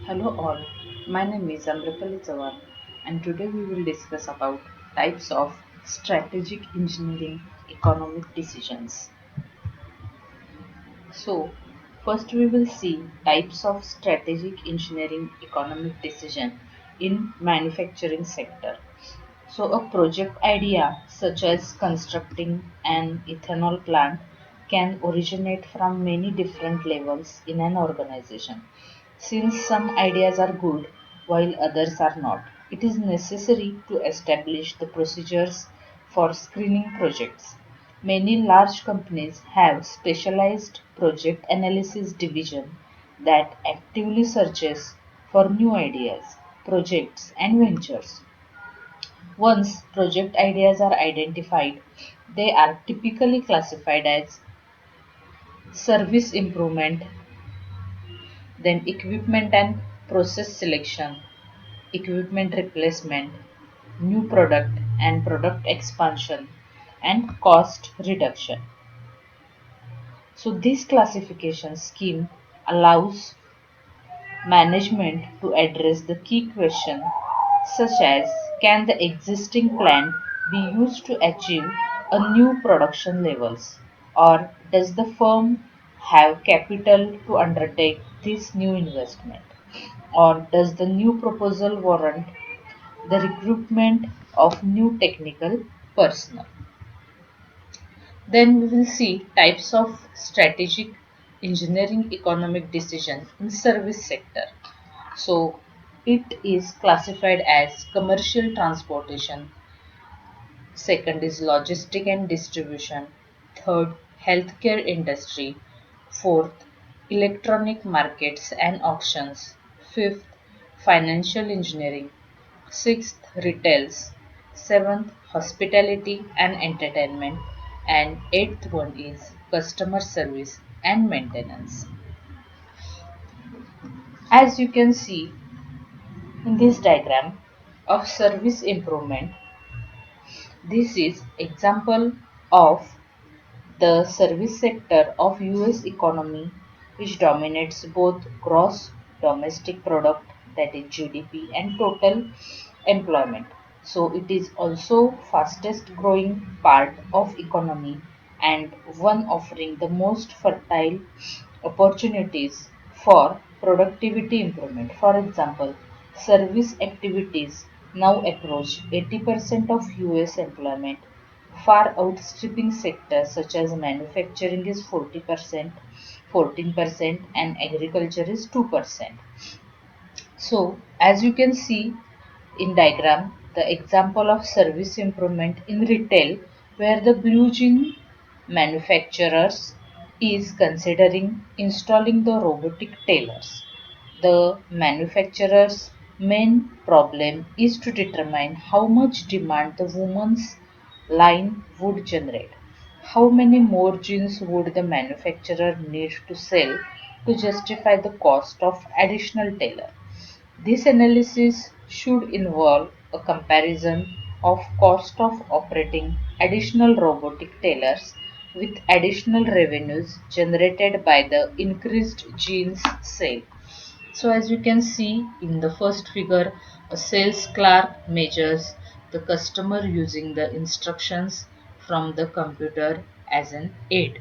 Hello all, my name is Amrapali Chavan and today we will discuss about types of strategic engineering economic decisions. So, first we will see types of strategic engineering economic decision in manufacturing sector. So, a project idea such as constructing an ethanol plant can originate from many different levels in an organization. Since some ideas are good while others are not, it is necessary to establish the procedures for screening projects. Many large companies have specialized project analysis division that actively searches for new ideas, projects and ventures. Once project ideas are identified, they are typically classified as service improvement, then equipment and process selection, equipment replacement, new product and product expansion, and cost reduction. So this classification scheme allows management to address the key question such as can the existing plant be used to achieve a new production levels, or does the firm have capital to undertake this new investment, or does the new proposal warrant the recruitment of new technical personnel. Then we will see types of strategic engineering economic decision in service sector. So it is classified as commercial transportation. Second is logistic and distribution. Third, healthcare industry. Fourth, electronic markets and auctions. Fifth, financial engineering. Sixth, retails. Seventh, hospitality and entertainment. And eighth one is customer service and maintenance. As you can see in this diagram of service improvement, this is example of the service sector of US economy which dominates both gross domestic product, that is GDP, and total employment. So it is also fastest growing part of economy and one offering the most fertile opportunities for productivity improvement. For example, service activities now approach 80% of US employment, far outstripping sectors such as manufacturing is 40%, 14%, and agriculture is 2%. So, as you can see in diagram, the example of service improvement in retail where the blue jean manufacturers is considering installing the robotic tailors. The manufacturer's main problem is to determine how much demand the woman's line would generate. How many more jeans would the manufacturer need to sell to justify the cost of additional tailor? This analysis should involve a comparison of cost of operating additional robotic tailors with additional revenues generated by the increased jeans sale. So as you can see in the first figure, a sales clerk measures the customer using the instructions from the computer as an aid.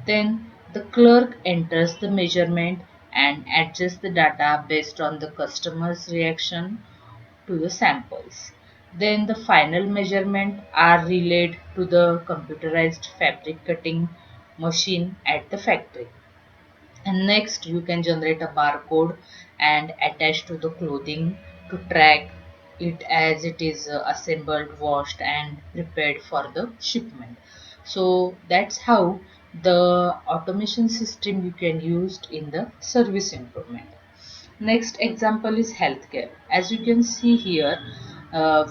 Then the clerk enters the measurement and adjusts the data based on the customer's reaction to the samples. Then the final measurement are relayed to the computerized fabric cutting machine at the factory. And next you can generate a barcode and attach to the clothing to track it as it is assembled, washed and prepared for the shipment. So that's how the automation system you can use in the service improvement. Next example is healthcare. As you can see here,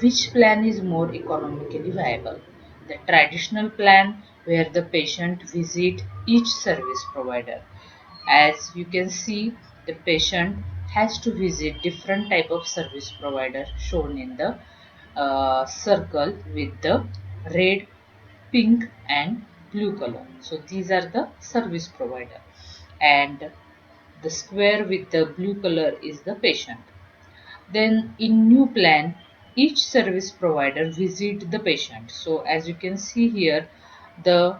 which plan is more economically viable? The traditional plan where the patient visit each service provider. As you can see, the patient has to visit different type of service provider shown in the circle with the red, pink and blue color. So these are the service provider. And The square with the blue color is the patient. Then in new plan, each service provider visit the patient. So as you can see here, the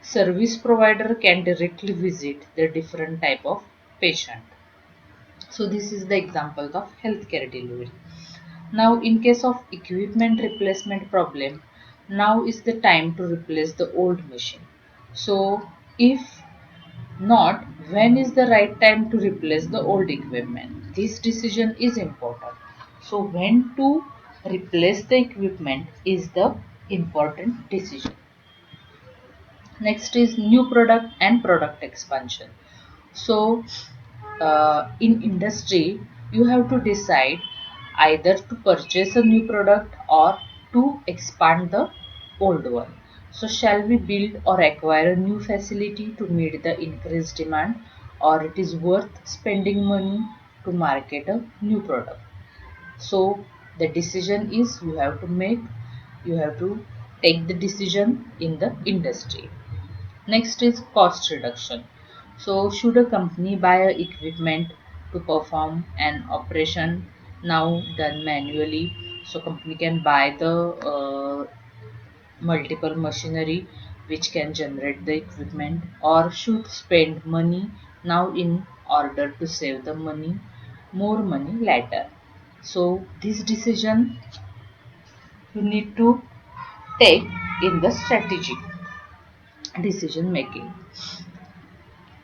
service provider can directly visit the different type of patient. So this is the example of healthcare delivery. Now in case of equipment replacement problem, now is the time to replace the old machine. So if not, when is the right time to replace the old equipment? This decision is important. So when to replace the equipment is the important decision. Next is new product and product expansion. So in industry, you have to decide either to purchase a new product or to expand the old one. So shall we build or acquire a new facility to meet the increased demand, or it is worth spending money to market a new product? So the decision is you have to take the decision in the industry. Next is cost reduction. So should a company buy a equipment to perform an operation now done manually? So company can buy the multiple machinery which can generate the equipment, or should spend money now in order to save the money, more money later. So this decision you need to take in the strategic decision making.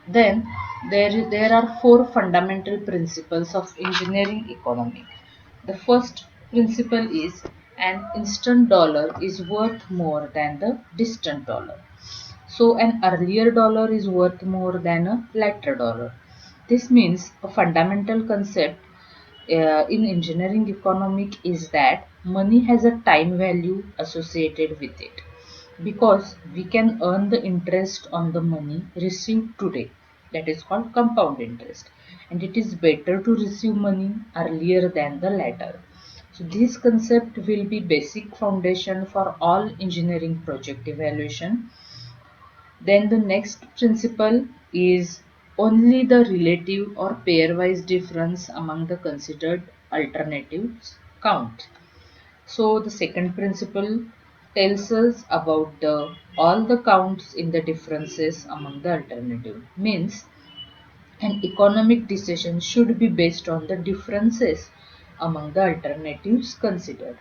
Then there are four fundamental principles of engineering economics. The first principle is an instant dollar is worth more than the distant dollar. So an earlier dollar is worth more than a later dollar. This means a fundamental concept in engineering economics is that money has a time value associated with it, because we can earn the interest on the money received today, that is called compound interest, and it is better to receive money earlier than the later. So this concept will be basic foundation for all engineering project evaluation. Then the next principle is only the relative or pairwise difference among the considered alternatives count. So the second principle tells us about the all the counts in the differences among the alternative. Means an economic decision should be based on the differences among the alternatives considered.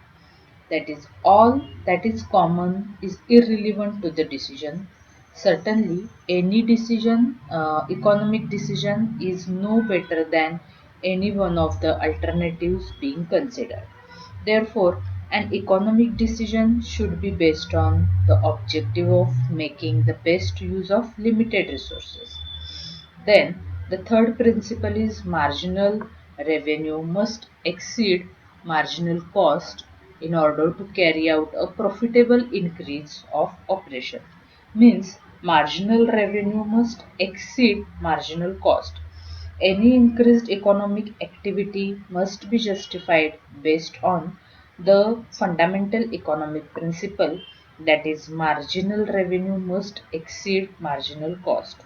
That is, all that is common is irrelevant to the decision. Certainly, any decision, economic decision, is no better than any one of the alternatives being considered. Therefore, an economic decision should be based on the objective of making the best use of limited resources. Then, the third principle is marginal revenue must exceed marginal cost in order to carry out a profitable increase of operation. Means marginal revenue must exceed marginal cost. Any increased economic activity must be justified based on the fundamental economic principle, that is marginal revenue must exceed marginal cost.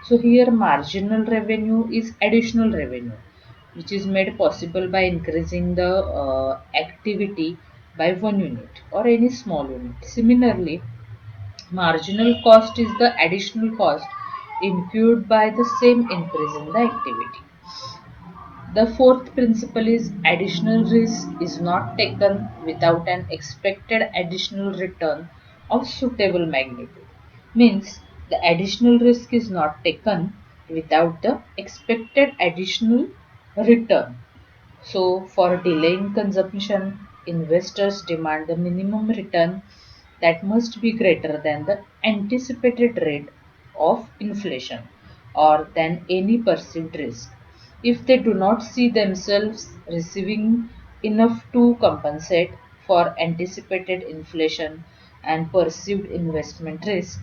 So here marginal revenue is additional revenue which is made possible by increasing the activity by 1 unit or any small unit. Similarly, marginal cost is the additional cost incurred by the same increase in the activity. The fourth principle is additional risk is not taken without an expected additional return of suitable magnitude. Means the additional risk is not taken without the expected additional return. So, for delaying consumption, investors demand the minimum return that must be greater than the anticipated rate of inflation or than any perceived risk. If they do not see themselves receiving enough to compensate for anticipated inflation and perceived investment risk,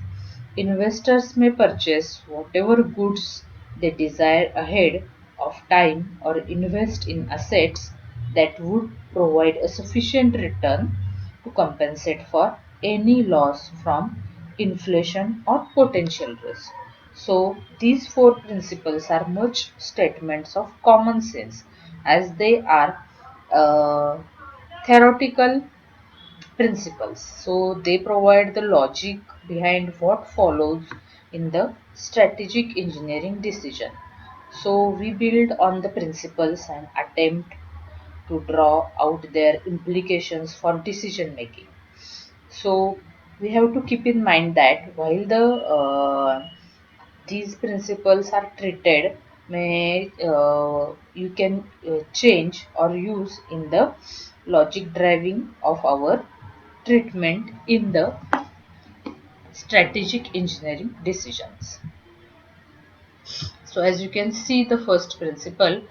investors may purchase whatever goods they desire ahead of time or invest in assets that would provide a sufficient return to compensate for any loss from inflation or potential risk. So these four principles are much statements of common sense, as they are uh, theoretical principles. So they provide the logic behind what follows in the strategic engineering decision. So we build on the principles and attempt to draw out their implications for decision making. So we have to keep in mind that while these principles are treated, may you can change or use in the logic driving of our treatment in the strategic engineering decisions. So as you can see, the first principle,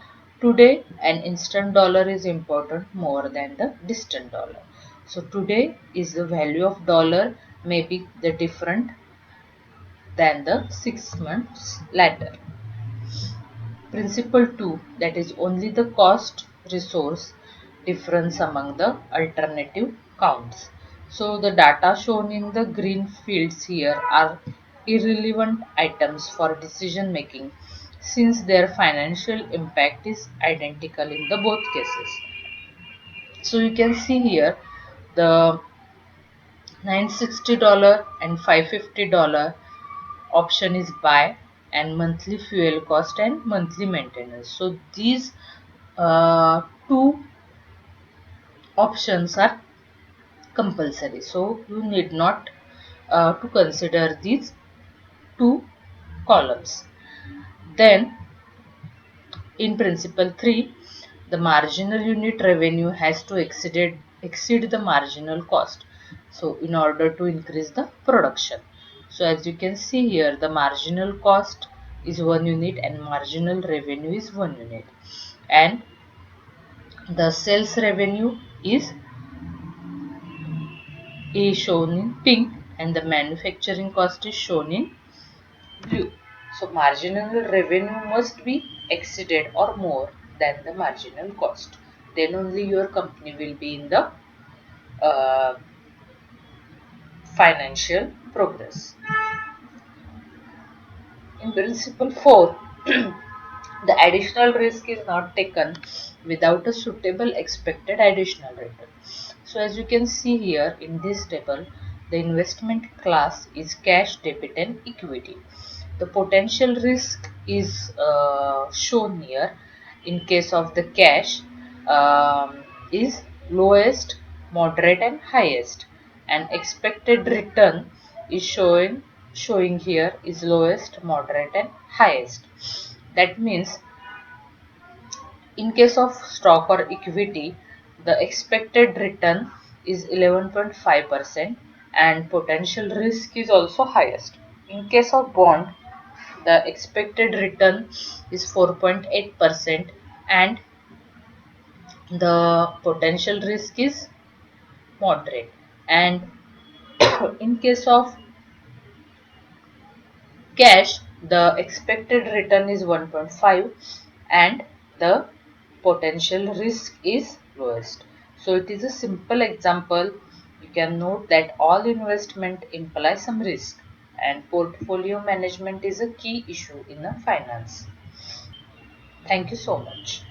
today an instant dollar is important more than the distant dollar. So today is the value of dollar may be the different than the 6 months later. Principle 2, that is only the cost resource difference among the alternative counts. So the data shown in the green fields here are irrelevant items for decision making since their financial impact is identical in the both cases. So you can see here the $960 and $550 option is buy and monthly fuel cost and monthly maintenance. So these two options are compulsory, so you need not to consider these two columns. Then in principle 3, the marginal unit revenue has to exceed the marginal cost, so in order to increase the production. So as you can see here, the marginal cost is 1 unit and marginal revenue is 1 unit, and the sales revenue is shown in pink and the manufacturing cost is shown in blue. So marginal revenue must be exceeded or more than the marginal cost. Then only your company will be in the uh, financial progress. In principle 4, the additional risk is not taken without a suitable expected additional return. So as you can see here in this table, the investment class is cash, debit and equity. The potential risk is shown here. In case of the cash, is lowest, moderate and highest, and expected return is showing here is lowest, moderate and highest. That means in case of stock or equity, the expected return is 11.5% and potential risk is also highest. In case of bond, the expected return is 4.8% and the potential risk is moderate. And in case of cash, the expected return is 1.5 and the potential risk is lowest. So it is a simple example. You can note that all investment implies some risk and portfolio management is a key issue in the finance. Thank you so much.